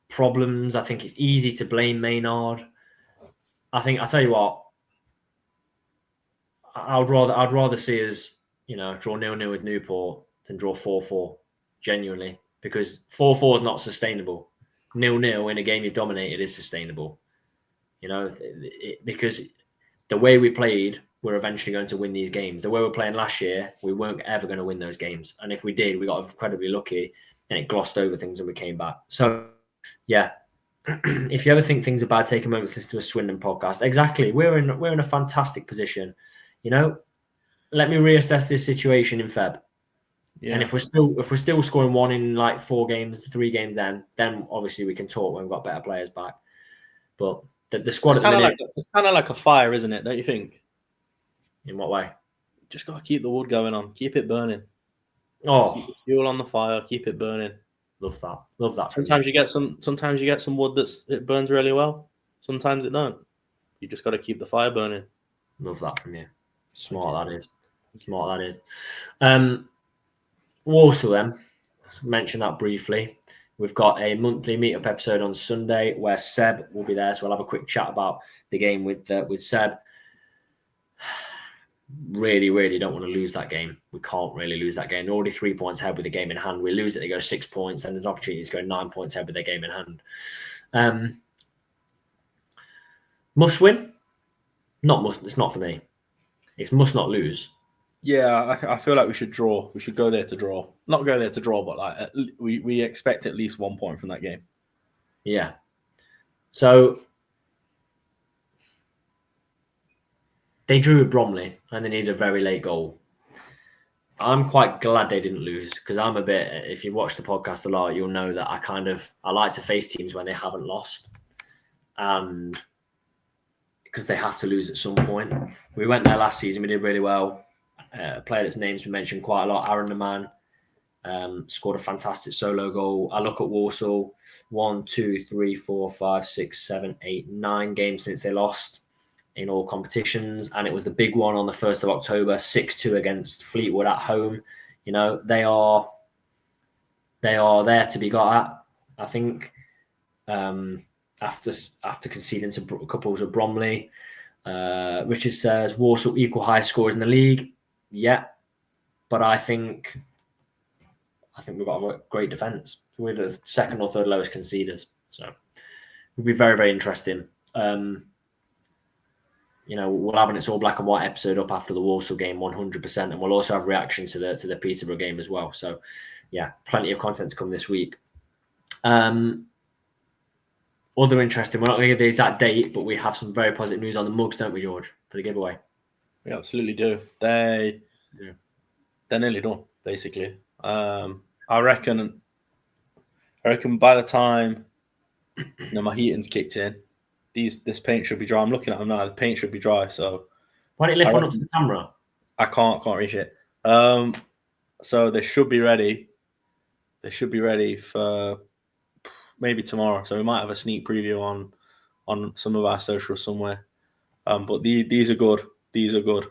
problems. I think it's easy to blame Maynard. I tell you what, I'd rather see us, draw 0-0 with Newport than draw 4-4, genuinely, because 4-4 is not sustainable. 0-0 in a game you've dominated is sustainable. Because the way we played, we're eventually going to win these games. The way we're playing last year, we weren't ever going to win those games. And if we did, we got incredibly lucky and it glossed over things and we came back. So, yeah, if you ever think things are bad, take a moment to listen to a Swindon podcast. Exactly. We're in a fantastic position. Let me reassess this situation in Feb. Yeah. And if we're still scoring 1 in like 4 games, 3 games, then obviously we can talk when we've got better players back. But the squad at the minute, it's kind of like a fire, isn't it? Don't you think? In what way? Just got to keep the wood going on, keep it burning. Oh, keep the fuel on the fire, keep it burning. Love that. Sometimes you get some wood it burns really well. Sometimes it don't. You just got to keep the fire burning. Love that from you. Smart that is. Walsall then, mention that briefly. We've got a monthly meetup episode on Sunday where Seb will be there, so we'll have a quick chat about the game with Seb. Really, really don't want to lose that game. We can't really lose that game. They're already 3 points ahead with the game in hand. We lose it, they go 6 points, and there's an opportunity to go 9 points ahead with their game in hand. Must win? Not must. It's not for me. It's must not lose. Yeah, I feel like we should draw. We should go there to draw. Not go there to draw, but like we expect at least 1 point from that game. Yeah. So they drew with Bromley and they needed a very late goal. I'm quite glad they didn't lose because I'm a bit. If you watch the podcast a lot, you'll know that I like to face teams when they haven't lost, and because they have to lose at some point. We went there last season. We did really well. A player that's names we mentioned quite a lot, Aaron the Man, scored a fantastic solo goal. I look at Walsall, 1, 2, 3, 4, 5, 6, 7, 8, 9 games since they lost in all competitions, and it was the big one on the 1st of October, 6-2 against Fleetwood at home. They are there to be got at. I think after conceding to couples of Bromley, Richard says Walsall equal high scorers in the league. Yeah, but I think we've got a great defence. We're the 2nd or 3rd lowest conceders, so it'll be very, very interesting. We'll have an It's All Black and White episode up after the Walsall game, 100%, and we'll also have reaction to the Peterborough game as well. So, yeah, plenty of content to come this week. Other interesting, we're not going to give the exact date, but we have some very positive news on the mugs, don't we, George, for the giveaway? We absolutely do. They're nearly done, basically. I reckon by the time my heating's kicked in, this paint should be dry. I'm looking at them now. The paint should be dry. So why don't you lift one up to the camera? I can't reach it. So they should be ready. They should be ready for maybe tomorrow. So we might have a sneak preview on some of our socials somewhere. But these are good. These are good.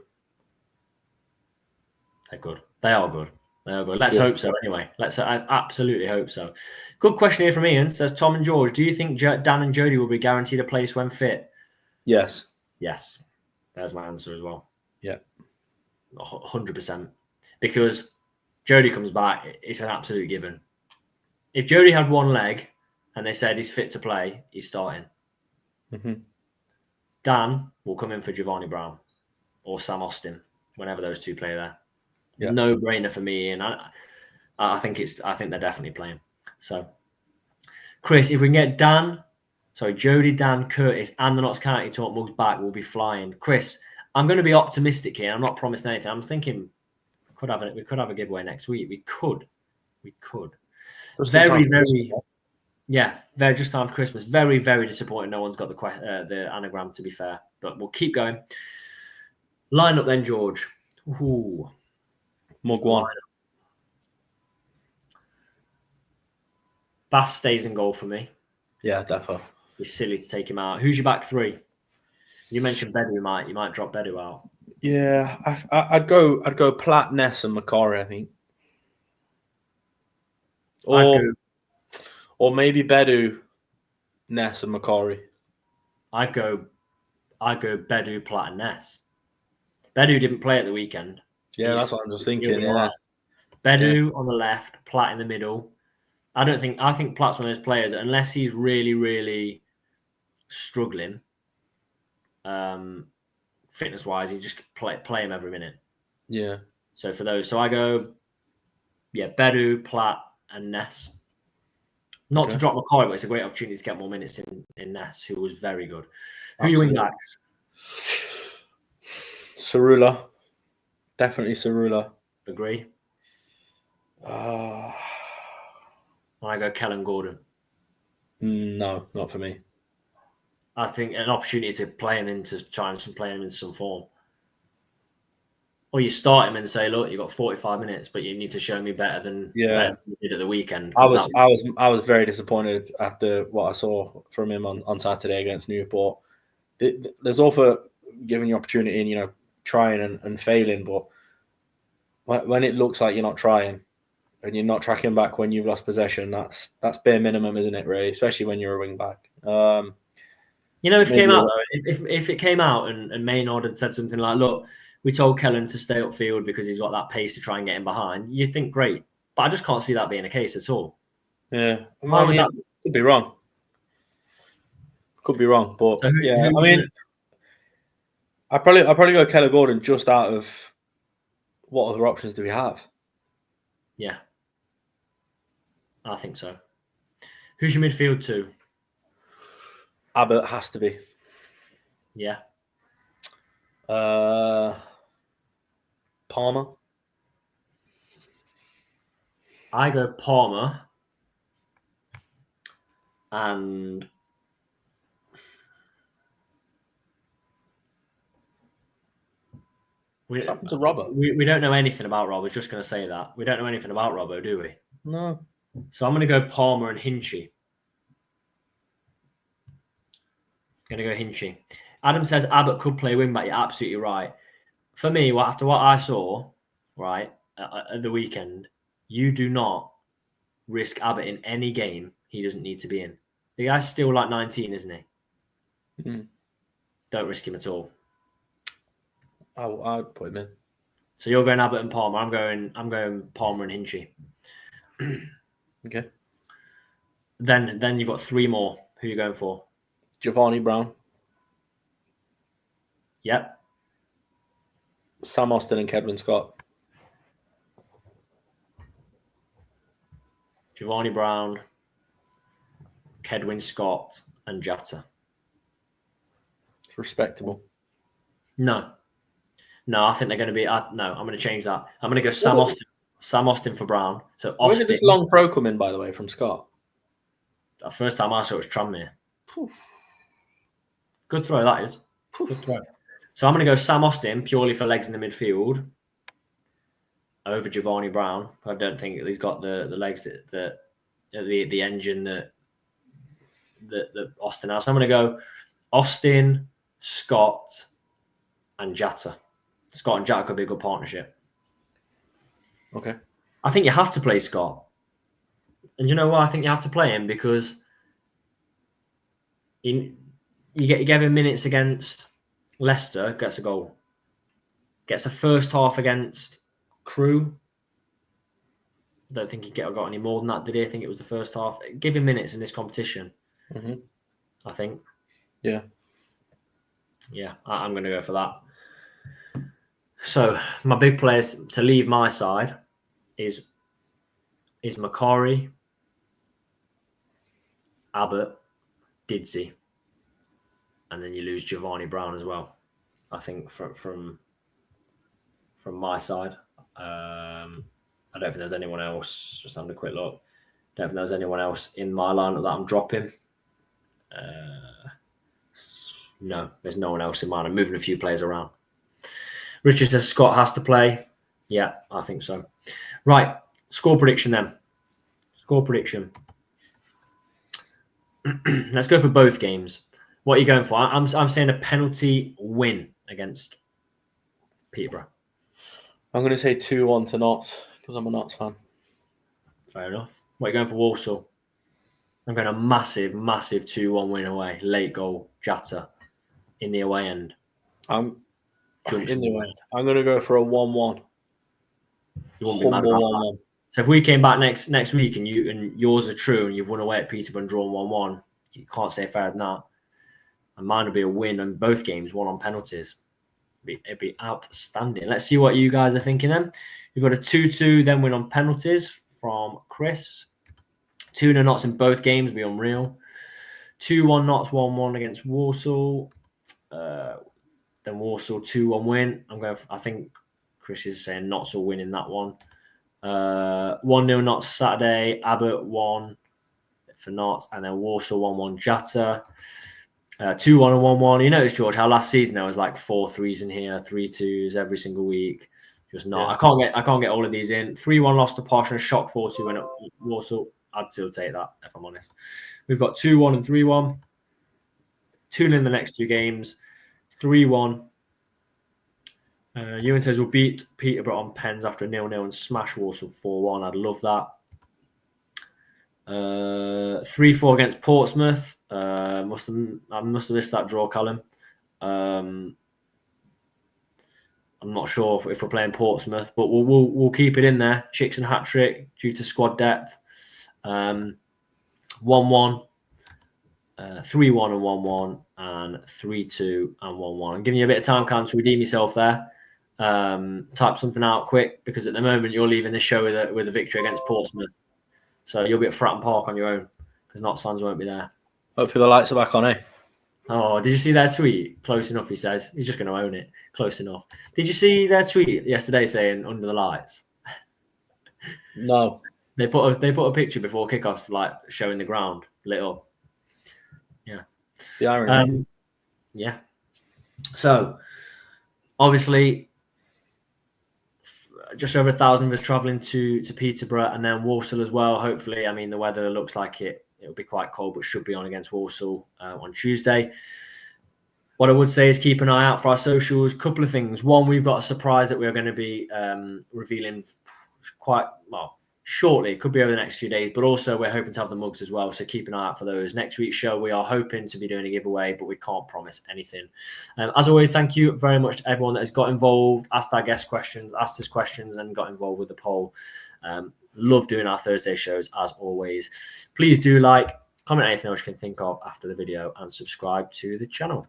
They're good. They are good. They are good. Let's Yeah. hope so. Anyway, I absolutely hope so. Good question here from Ian. Says Tom and George, do you think Dan and Jody will be guaranteed a place when fit? Yes. Yes. There's my answer as well. Yeah. 100%. Because Jody comes back, it's an absolute given. If Jody had one leg and they said he's fit to play, he's starting. Mm-hmm. Dan will come in for Giovanni Brown or Sam Austin, whenever those two play there. Yeah. No brainer for me, and I think they're definitely playing. So, Chris, if we can get Jody, Dan, Curtis, and the Notts County Talk Mugs back, we'll be flying. Chris, I'm going to be optimistic here. I'm not promising anything. I'm thinking we could have a giveaway next week. We could. Just Very just time for Christmas. Very, very disappointing. No one's got the anagram, to be fair, but we'll keep going. Line up then, George. Ooh. Mug one. Bass stays in goal for me. Yeah, definitely. It's silly to take him out. Who's your back three? You mentioned Bedu. You might drop Bedu out. Yeah, I'd go Platt, Ness, and Macari, I think. Or maybe Bedu, Ness, and Macari. I'd go Bedu, Platt, and Ness. Bedu didn't play at the weekend. Yeah, that's what I'm just thinking. Yeah. Bedu on the left, Platt in the middle. I think Platt's one of those players, unless he's really, really struggling, fitness-wise, you just play him every minute. Yeah. So for those, I go, Bedu, Platt, and Ness. Not to drop Macari, but it's a great opportunity to get more minutes in Ness, who was very good. Who are your wing backs? Cerula. Definitely Cerula. Agree. I go Kellen Gordon. No, not for me. I think an opportunity to play him in some form. Or you start him and say, look, you've got 45 minutes, but you need to show me better than you did at the weekend. I was very disappointed after what I saw from him on Saturday against Newport. There's also giving you opportunity and, trying and failing, but when it looks like you're not trying and you're not tracking back when you've lost possession, that's bare minimum, isn't it, really? Especially when you're a wing back. If it came out and Maynard had said something like, look, we told Kellen to stay upfield because he's got that pace to try and get him behind, you think great. But I just can't see that being the case at all. Yeah. Could be wrong. But so I'd probably go Keller Gordon just out of what other options do we have? Yeah. I think so. Who's your midfield two? Abbott has to be. Yeah. Palmer. I go Palmer and What's happened to Robbo? We don't know anything about Robbo. I was just going to say that. We don't know anything about Robbo, do we? No. So I'm going to go Palmer and Hinchy. Adam says Abbott could play wing back. You're absolutely right. For me, after what I saw, right, at the weekend, you do not risk Abbott in any game he doesn't need to be in. The guy's still like 19, isn't he? Mm. Don't risk him at all. I'd put him in. So you're going Abbott and Palmer. I'm going Palmer and Hinchy. Okay. Then you've got three more. Who are you going for? Giovanni Brown. Yep. Sam Austin and Kedwin Scott. Giovanni Brown, Kedwin Scott, and Jatta. It's respectable. No, I think they're going to be. I'm going to change that. I'm going to go Sam Austin. Sam Austin for Brown. So Austin. Where did this long throw come in, by the way, from Scott? The first time I saw it was Tranmere. Good throw, that is. Good throw. So I'm going to go Sam Austin purely for legs in the midfield over Giovanni Brown. I don't think he's got the legs that the engine that the Austin house. I'm going to go Austin, Scott, and Jatta. Scott and Jatta could be a good partnership. Okay. I think you have to play Scott. And you know what? I think you have to play him because you gave him minutes against Leicester, gets a goal. Gets the first half against Crewe. I don't think he got any more than that, did he? I think it was the first half. Give him minutes in this competition. Mm-hmm. I think. Yeah. Yeah, I'm going to go for that. So my big players to leave my side is Macari, Abbott, Didsey, and then you lose Giovanni Brown as well. I think from my side, I don't think there's anyone else. Just having a quick look. Don't think there's anyone else in my lineup that I'm dropping. No, there's no one else in mine. I'm moving a few players around. Richard says Scott has to play. Yeah, I think so. Right, score prediction then. Score prediction. Let's go for both games. What are you going for? I'm saying a penalty win against Peterborough. I'm going to say 2-1 to Notts because I'm a Notts fan. Fair enough. What are you going for Walsall? I'm going a massive 2-1 win away. Late goal, Jatta in the away end. I'm going to go for a 1-1. You won't be mad about that. So if we came back next week and yours are true and you've won away at Peterborough and drawn 1-1, you can't say fairer than that. And mine would be a win in both games, one on penalties. It'd be outstanding. Let's see what you guys are thinking then. You've got a 2-2, then win on penalties from Chris. 2-0 Notts in both games would be unreal. 2-1 Notts, 1-1 against Walsall. Then Walsall 2-1 win. I think Chris is saying Notts will win in that one. 1-0 Notts Saturday. Abbott 1 for Notts, and then Walsall 1-1 Jatta. 2-1 and 1-1. You notice, George, how last season there was like 4-3s in here, 3-2s every single week. Just not. Yeah. I can't get all of these in. 3-1 lost to Posh and a shock 4-2 win at Walsall. I'd still take that if I'm honest. We've got 2-1 and 3-1. 2-0 in the next two games. 3-1. Ewan says we'll beat Peterborough on pens after a 0-0 and smash Walsall 4-1. I'd love that. 3-4 against Portsmouth. I must have missed that draw, Callum. I'm not sure if we're playing Portsmouth, but we'll keep it in there. Chicks and hat trick due to squad depth. 1-1, 3-1 and 1-1, and 3-2 and 1-1. I'm giving you a bit of time, Cam, to redeem yourself there. Type something out quick because at the moment you're leaving this show with a victory against Portsmouth. So you'll be at Fratton Park on your own because Notts fans won't be there. Hopefully the lights are back on, eh? Oh, did you see their tweet? Close enough, he says. He's just going to own it. Close enough. Did you see their tweet yesterday saying under the lights? No. They put a picture before kickoff, like showing the ground lit up. Yeah. The irony. Yeah. So, obviously, just over 1,000 of us travelling to Peterborough and then Walsall as well. Hopefully, I mean, the weather looks like it'll be quite cold, but should be on against Walsall on Tuesday. What I would say is keep an eye out for our socials. Couple of things. One, we've got a surprise that we're going to be revealing quite shortly. It could be over the next few days, but also we're hoping to have the mugs as well. So keep an eye out for those. Next week's show, we are hoping to be doing a giveaway, but we can't promise anything. As always, thank you very much to everyone that has got involved, asked our guest questions, asked us questions, and got involved with the poll. Love doing our Thursday shows as always. Please do like, comment anything else you can think of after the video, and subscribe to the channel.